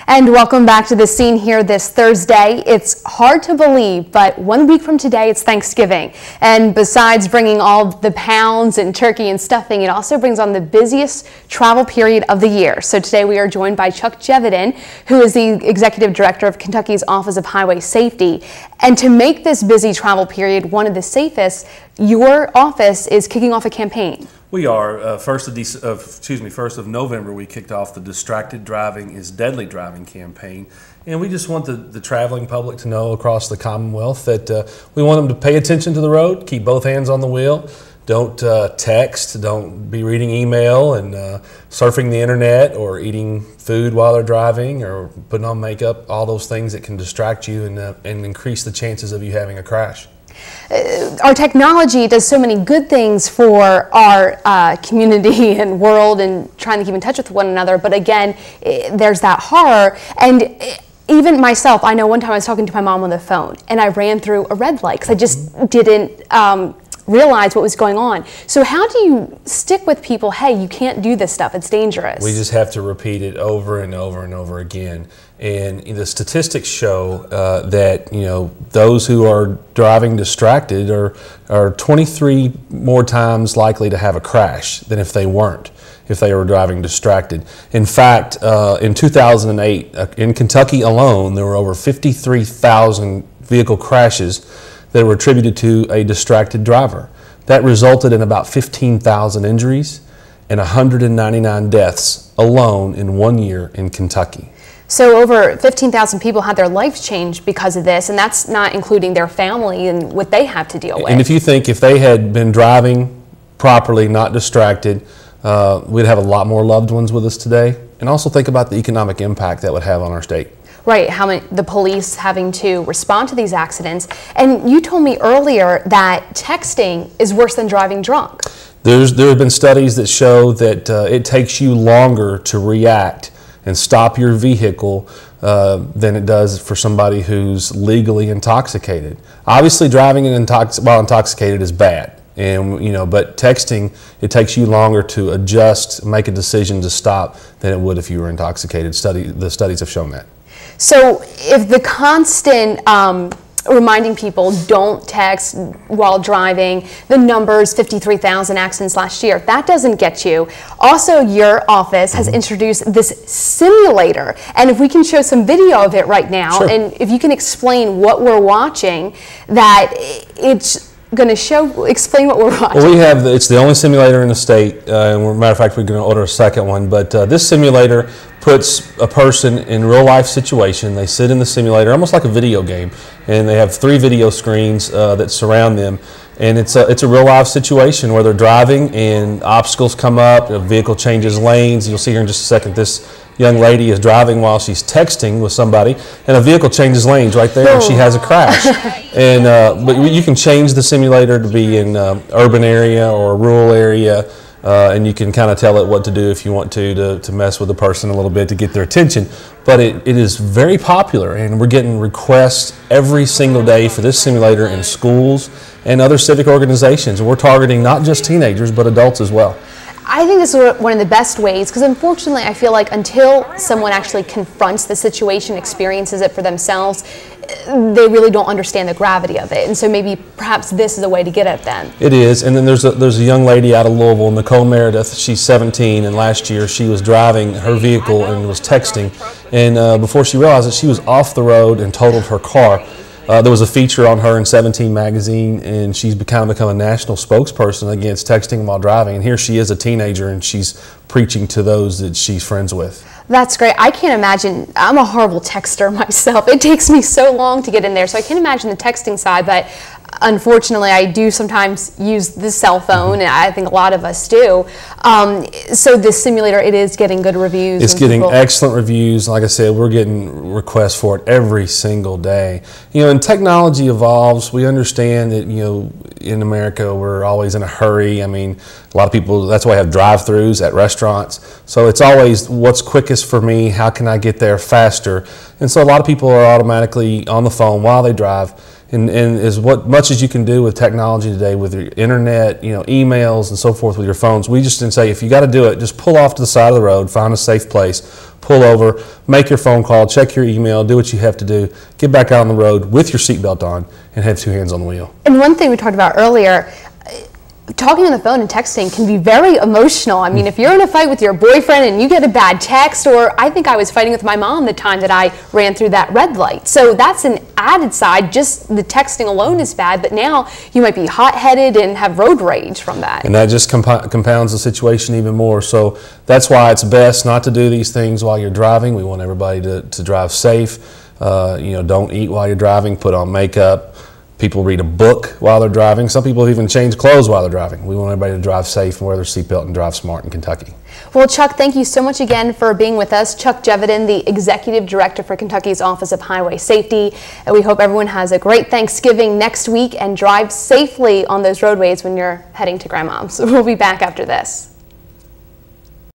And welcome back to the scene here this Thursday. It's hard to believe, but 1 week from today, it's Thanksgiving. And besides bringing all the pounds and turkey and stuffing, it also brings on the busiest travel period of the year. So today we are joined by Chuck Jevedin, who is the Executive Director of Kentucky's Office of Highway Safety. And to make this busy travel period one of the safest, your office is kicking off a campaign. We are. First of November, we kicked off the Distracted Driving is Deadly Driving campaign. And we just want the traveling public to know across the Commonwealth that we want them to pay attention to the road, keep both hands on the wheel, don't text, don't be reading email and surfing the internet or eating food while they're driving or putting on makeup, all those things that can distract you and increase the chances of you having a crash. Our technology does so many good things for our community and world and trying to keep in touch with one another, but again, there's that horror. And even myself, I know one time I was talking to my mom on the phone and I ran through a red light because I just didn't realize what was going on. So how do you stick with people, hey, you can't do this stuff, it's dangerous? We just have to repeat it over and over and over again. And the statistics show that those who are driving distracted are 23 more times likely to have a crash than if they weren't, if they were driving distracted. In fact, in 2008, in Kentucky alone, there were over 53,000 vehicle crashes that were attributed to a distracted driver. That resulted in about 15,000 injuries and 199 deaths alone in 1 year in Kentucky. So over 15,000 people had their lives changed because of this, and that's not including their family and what they have to deal with. And if you think if they had been driving properly, not distracted, we'd have a lot more loved ones with us today. And also think about the economic impact that would have on our state. Right, the police having to respond to these accidents. And you told me earlier that texting is worse than driving drunk. There have been studies that show that it takes you longer to react and stop your vehicle than it does for somebody who's legally intoxicated. Obviously, driving while intoxicated is bad, and but texting, it takes you longer to adjust, make a decision to stop than it would if you were intoxicated. The studies have shown that. So, if the constant reminding people don't text while driving, the numbers 53,000 accidents last year, that doesn't get you. Also, your office has introduced this simulator, and if we can show some video of it right now, sure. And if you can explain what we're watching, that it's going to explain what we're watching. Well, it's the only simulator in the state, and matter of fact, we're going to order a second one, but this simulator puts a person in real life situation. They sit in the simulator almost like a video game, and they have 3 video screens that surround them, and it's a real life situation where they're driving and obstacles come up, a vehicle changes lanes. You'll see here in just a second this young lady is driving while she's texting with somebody, and a vehicle changes lanes right there, and she has a crash. And but you can change the simulator to be in urban area or a rural area, and you can kind of tell it what to do if you want to mess with the person a little bit to get their attention. But it is very popular, and we're getting requests every single day for this simulator in schools and other civic organizations. And we're targeting not just teenagers, but adults as well. I think this is one of the best ways, because unfortunately I feel like until someone actually confronts the situation, experiences it for themselves, they really don't understand the gravity of it. And so maybe perhaps this is a way to get at them. It is. And then there's a young lady out of Louisville, Nicole Meredith. She's 17, and last year she was driving her vehicle and was texting, and before she realized it, she was off the road and totaled her car. There was a feature on her in 17 magazine, and she's kind of become a national spokesperson against texting while driving. And here she is, a teenager, and she's preaching to those that she's friends with. That's great. I can't imagine. I'm a horrible texter myself. It takes me so long to get in there, so I can't imagine the texting side, but unfortunately, I do sometimes use the cell phone, and I think a lot of us do. So this simulator, it is getting good reviews. It's getting excellent reviews. Like I said, we're getting requests for it every single day. And technology evolves. We understand that, in America, we're always in a hurry. I mean, a lot of people, that's why I have drive-thrus at restaurants. So it's always what's quickest for me, how can I get there faster? And so a lot of people are automatically on the phone while they drive. And as much as you can do with technology today, with your internet, emails and so forth with your phones, we just didn't say, if you got to do it, just pull off to the side of the road, find a safe place, pull over, make your phone call, check your email, do what you have to do, get back out on the road with your seatbelt on, and have 2 hands on the wheel. And one thing we talked about earlier, talking on the phone and texting can be very emotional. I mean, if you're in a fight with your boyfriend and you get a bad text, or I think I was fighting with my mom the time that I ran through that red light. So that's an added side. Just the texting alone is bad, but now you might be hot-headed and have road rage from that. And that just compounds the situation even more. So that's why it's best not to do these things while you're driving. We want everybody to drive safe. Don't eat while you're driving, put on makeup. People read a book while they're driving. Some people even change clothes while they're driving. We want everybody to drive safe and wear their seatbelt and drive smart in Kentucky. Well, Chuck, thank you so much again for being with us. Chuck Jevedon, the Executive Director for Kentucky's Office of Highway Safety. And we hope everyone has a great Thanksgiving next week and drive safely on those roadways when you're heading to Grandma's. We'll be back after this.